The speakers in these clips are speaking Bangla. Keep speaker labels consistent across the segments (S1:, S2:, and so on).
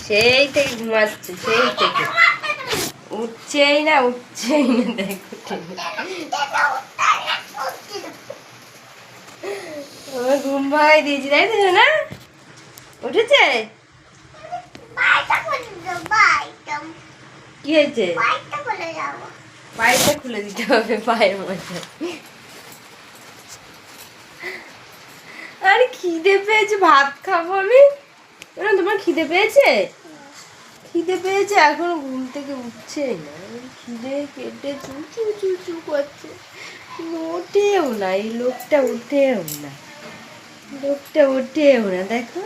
S1: সেই থেকে ঘুমাচ্ছে, সেই থেকে উঠছেই না দেখো। আমার ঘুম ভাঙাই দিয়েছি, তাই তো না? উঠেছে? কি হয়েছে? পায়েটা খুলে দিতে হবে, পায়ের মধ্যে। আরে খিদে পেয়েছে, ভাত খাবো আমি। তোমার খিদে পেয়েছে? খিদে পেয়েছে, এখনো ঘুম থেকে উঠছে না। খিদে কেটে চু চু চু চু করছে, ওঠেও না। এই লোকটা উঠেও না, দেখো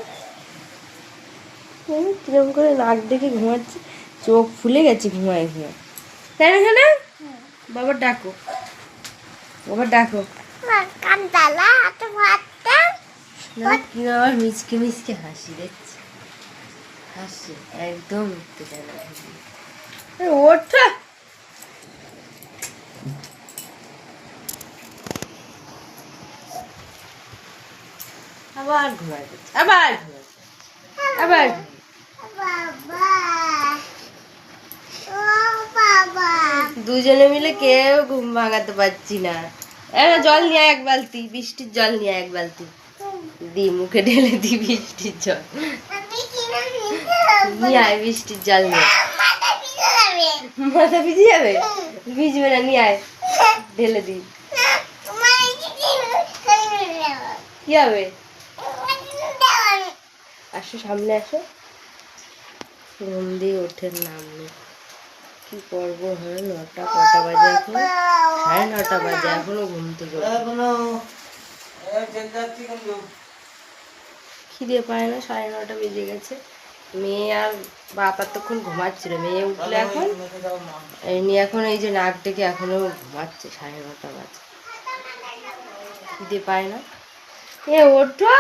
S1: কিরম করে নাক ডেকে ঘুমাচ্ছে, চোখ ফুলে গেছে ঘুমায় ঘুমায়। তাই না না? বাবা ডাকো, বাবা ডাকো। আবার মিচকে মিচকে হাসি দেখছি, হাসি একদম উঠতে চায় না। ওঠ, আবার ঘুমায় যাচ্ছে, আবার দুজনে মিলে কেউ ঘুম ভাঙাতে পারছি না। জল নিয়ে এক বালতি, বৃষ্টির জল নিয়ে এক বালতি দি, মুখে ঢেলে দি বৃষ্টির জল নিয়ে আয়, বৃষ্টির জল নিয়ে। মাথা ভিজে যাবে? ভিজবে না, নিয়ে আয়, ঢেলে দি। কি হবে? আসো, সামনে আসো। ঘুম দিয়ে ওঠের নাম নেই। কি করবো? হ্যাঁ, 9টা, কটা বাজে এখন? 9:30 বাজে, এখনো ঘুম থেকে খিদে পায় না। 9:30 বেজে গেছে। মেয়ে আর বাপ এতক্ষণ ঘুমাচ্ছিল, মেয়ে উঠলে এখন এমনি, এখন এই যে নাক ডেকে এখনো ঘুমাচ্ছে। 9:30 বাজে, খিদে পায় না। এ ওঠো।